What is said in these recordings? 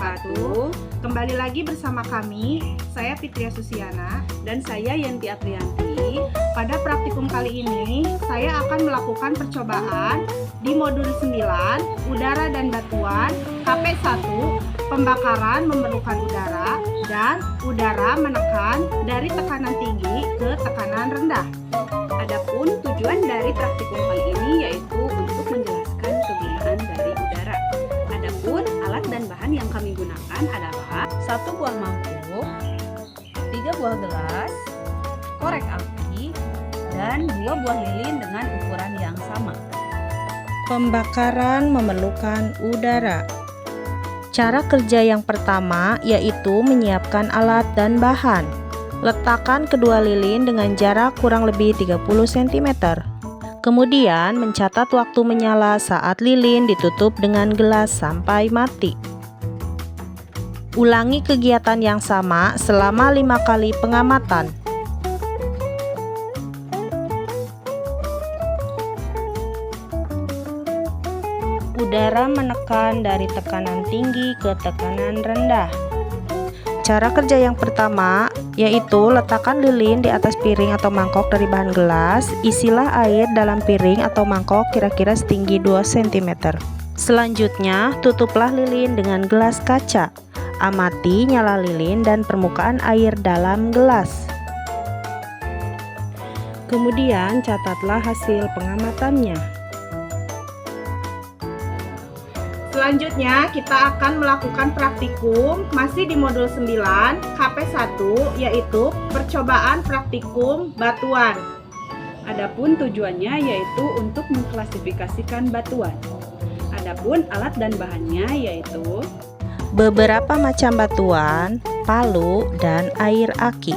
wabarakatuh. Kembali lagi bersama kami, saya Fitria Susiana dan saya Yanti Aprianti. Pada praktikum kali ini, saya akan melakukan percobaan di modul 9, udara dan batuan, KP1, pembakaran memerlukan udara, dan udara menekan dari tekanan tinggi ke tekanan rendah. Adapun tujuan dari praktikum kali ini yaitu untuk menjelaskan kegunaan dari udara. Adapun alat dan bahan yang kami gunakan adalah 1 buah mangkuk, 3 buah gelas, korek api, dan 2 buah lilin dengan ukuran yang sama. Pembakaran memerlukan udara. Cara kerja yang pertama yaitu menyiapkan alat dan bahan. Letakkan kedua lilin dengan jarak kurang lebih 30 cm. Kemudian mencatat waktu menyala saat lilin ditutup dengan gelas sampai mati. Ulangi kegiatan yang sama selama 5 kali pengamatan. Udara menekan dari tekanan tinggi ke tekanan rendah. Cara kerja yang pertama yaitu letakkan lilin di atas piring atau mangkok dari bahan gelas. Isilah air dalam piring atau mangkok kira-kira setinggi 2 cm. Selanjutnya, tutuplah lilin dengan gelas kaca. Amati nyala lilin dan permukaan air dalam gelas. Kemudian catatlah hasil pengamatannya. Selanjutnya, kita akan melakukan praktikum masih di modul 9, KP1, yaitu percobaan praktikum batuan. Adapun tujuannya yaitu untuk mengklasifikasikan batuan. Adapun alat dan bahannya yaitu beberapa macam batuan, palu, dan air aki.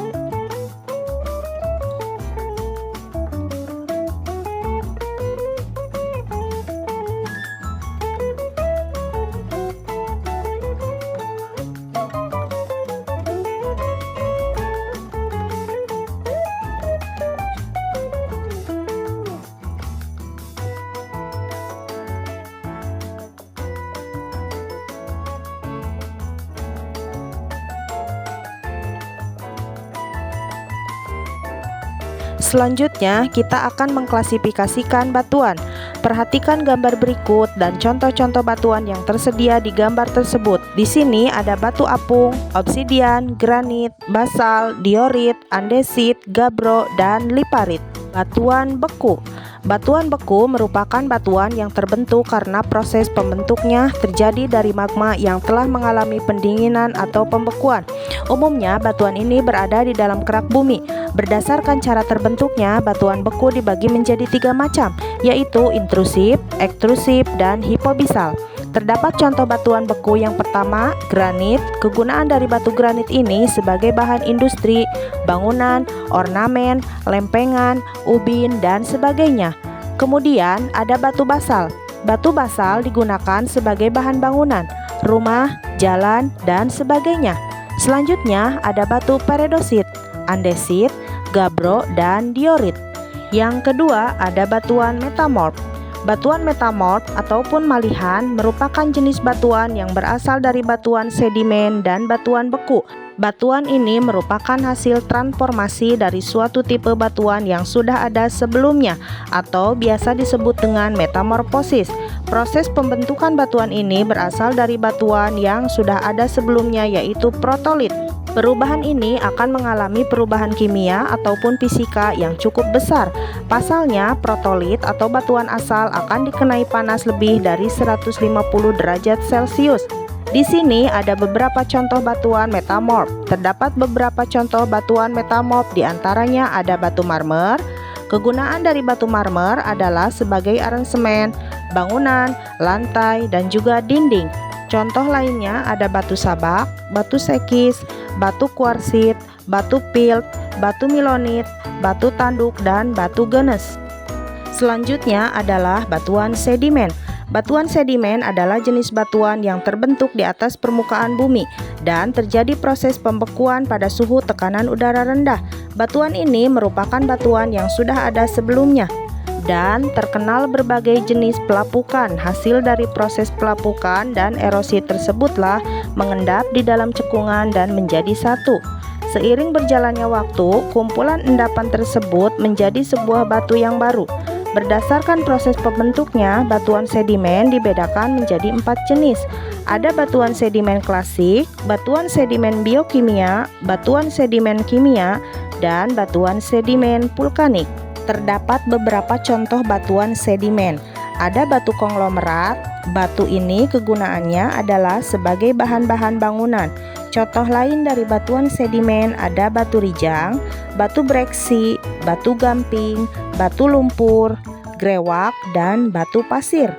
Selanjutnya, kita akan mengklasifikasikan batuan. Perhatikan gambar berikut dan contoh-contoh batuan yang tersedia di gambar tersebut. Di sini ada batu apung, obsidian, granit, basal, diorit, andesit, gabbro, dan liparit. Batuan beku. Batuan beku merupakan batuan yang terbentuk karena proses pembentuknya terjadi dari magma yang telah mengalami pendinginan atau pembekuan. Umumnya, batuan ini berada di dalam kerak bumi. Berdasarkan cara terbentuknya, batuan beku dibagi menjadi 3 macam, yaitu intrusif, ekstrusif, dan hipobisal. Terdapat contoh batuan beku yang pertama, granit. Kegunaan dari batu granit ini sebagai bahan industri, bangunan, ornamen, lempengan, ubin, dan sebagainya. Kemudian ada batu basal. Batu basal digunakan sebagai bahan bangunan, rumah, jalan, dan sebagainya. Selanjutnya ada batu peredosit, andesit, gabbro, dan diorit. Yang kedua ada batuan metamorf. Batuan metamorf ataupun malihan merupakan jenis batuan yang berasal dari batuan sedimen dan batuan beku. Batuan ini merupakan hasil transformasi dari suatu tipe batuan yang sudah ada sebelumnya atau biasa disebut dengan metamorfosis. Proses pembentukan batuan ini berasal dari batuan yang sudah ada sebelumnya yaitu protolit. Perubahan ini akan mengalami perubahan kimia ataupun fisika yang cukup besar. Pasalnya, protolit atau batuan asal akan dikenai panas lebih dari 150 derajat Celcius. Di sini ada beberapa contoh batuan metamorf. Terdapat beberapa contoh batuan metamorf, diantaranya ada batu marmer. Kegunaan dari batu marmer adalah sebagai aransemen, bangunan, lantai, dan juga dinding. Contoh lainnya ada batu sabak, batu sekis, batu kuarsit, batu pilt, batu milonit, batu tanduk, dan batu genes. Selanjutnya adalah batuan sedimen. Batuan sedimen adalah jenis batuan yang terbentuk di atas permukaan bumi dan terjadi proses pembekuan pada suhu tekanan udara rendah. Batuan ini merupakan batuan yang sudah ada sebelumnya dan terkenal berbagai jenis pelapukan. Hasil dari proses pelapukan dan erosi tersebutlah mengendap di dalam cekungan dan menjadi satu. Seiring berjalannya waktu, kumpulan endapan tersebut menjadi sebuah batu yang baru. Berdasarkan proses pembentuknya, batuan sedimen dibedakan menjadi 4 jenis. Ada batuan sedimen klasik, batuan sedimen biokimia, batuan sedimen kimia, dan batuan sedimen vulkanik. Terdapat beberapa contoh batuan sedimen. Ada batu konglomerat. Batu ini kegunaannya adalah sebagai bahan-bahan bangunan. Contoh lain dari batuan sedimen ada batu rijang, batu breksi, batu gamping, batu lumpur, grewak, dan batu pasir.